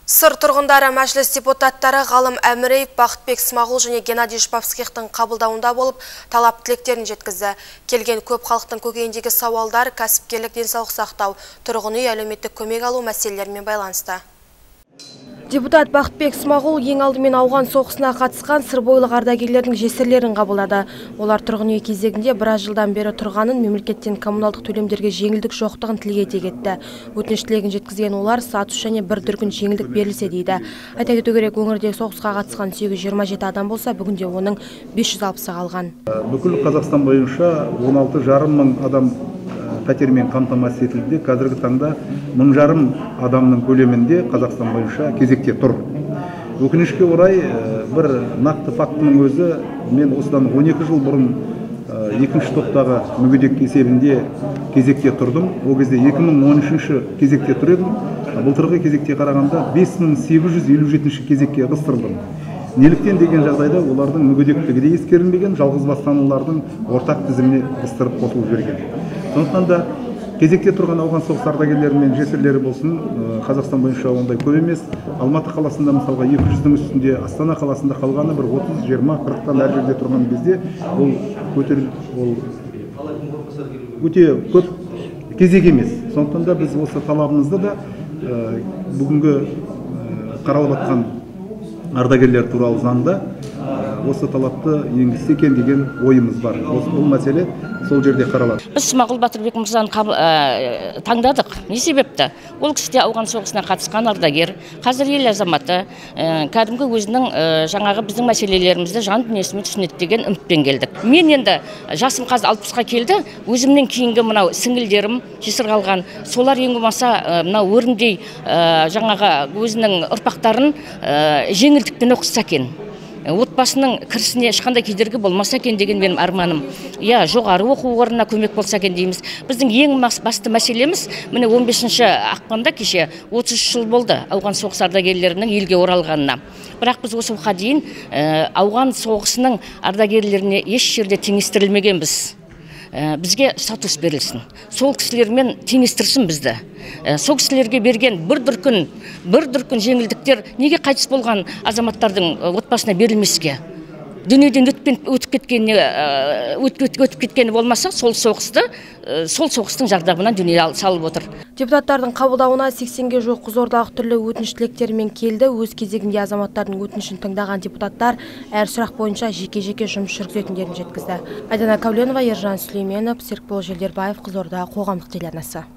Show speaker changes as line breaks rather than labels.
Сыр тұрғындары мәжіліс депутаттары Ғалым Әміреев, Бақытбек Смағұл және Геннадий Шпавскихтің қабылдауында болып, талап тілектерін жеткізді. Келген көп халықтың көкейіндегі сауалдар кәсіпкерлік, денсаулық сақтау, тұрғын үй, әлеуметтік көмек алу мәселелерімен байланысты. Депутат Бақытбек Смағұл ең алдымен ауған соғысына қатысқан сырбойлық ардагерлердің жесірлерін қабылдады. Олар тұрғын үй кезегінде біраз жылдан бері тұрғанын, мемлекеттен коммуналдық төлемдерге жеңілдік жоқтығын тілге тиек етті. Өтініш тілегін жеткізген олар статус және бір дүркін жеңілдік берілсе дейді. Айта кету керек, өңірде соғысқа қатысқан 827 адам болса, бүгінде оның 560-ы қалған.
Бүкіл Қазақстан бойынша 16,5 мың адам пәтермен қамтамасыз етілді. Қазіргі таңда 1,5 адамның көлемінде Қазақстан бойынша кезекте тұр. Өкінішке орай, бір нақты фактының өзі, мен осыдан 12 жыл бұрын екінші топтағы мүгедек есебінде кезекте тұрдым. Ол кезде 2013 кезекте тұр едім. Былтырғы кезекте қарағанда 5857 кезекке ығыстырылдым. Неліктен деген жағдайда олардың мүгедектігі де ескерілмеген, жалғыз баспаналардың ортақ тізіміне ығыстырып қосылып жіберген. Сондықтан да кезекте тұрған ауған соғыс ардагерлері мен жесірлері болсын, Қазақстан бойынша ондай көп емес. Алматы қаласында мысалға 200-дің үстінде, Астана қаласында қалғаны бір 30, 20, 40-тан әр жерде тұрған кезде ол өте көп кезек емес. Сондықтан да біз осы талабымызды да бүгінгі қаралып жатқан ардагерлер туралы заңда осы талапты енгізсе екен деген ойымыз бар. Бұл мәселе сол жерде қаралады.
Біз Смағұл Батырбек мырзаны таңдадық. Не себепті? Ол кісі де ауған соғысына қатысқан ардагер, қазір ел азаматы, кәдімгі өзінің жаңағы біздің мәселелерімізді жан дүниесімен түсінеді деген үмітпен келдік. Мен енді жасым қазір 60-қа келді, өзімнен кейінгі мынау сіңілдерім жесір қалған, солар ең болмаса мынау өрімдей жаңағы өзінің ұрпақтарын жеңілдікпен оқытса екен. Отбасының кірісіне ешқандай кедергі болмаса екен деген менің арманым. Жоғары оқу орнына көмек болса екен дейміз. Біздің ең басты мәселеміз, міне 15 ақпанда кеше 33 жыл болды ауған соғыс ардагерлерінің елге оралғанына. Бірақ біз осы уақытқа дейін ауған соғысының ардагерлеріне еш жерде теңестірілмегенбіз. Бізге статус берілсін. Сол кісілермен теңестірсін бізді. Сол кісілерге берген бір дүркін жеңілдіктер неге қайтыс болған азаматтардың отбасына берілмеске? Дүниеден өтіп кеткені болмаса, сол соғыстың жардабынан дүние салып отыр.
Депутаттардың қабылдауына 80-ге жоқ қызордалық түрлі өтініш тілектерімен келді. Өз кезегінде азаматтардың өтінішін тыңдаған депутаттар әр сұрақ бойынша жеке-жеке жұмыс жүргізетіндерін жеткізді. Айдана Кауленова, Ержан Сүлейменов, Серікбол Желдербаев, Қызорда қоғамдық телеарнасы.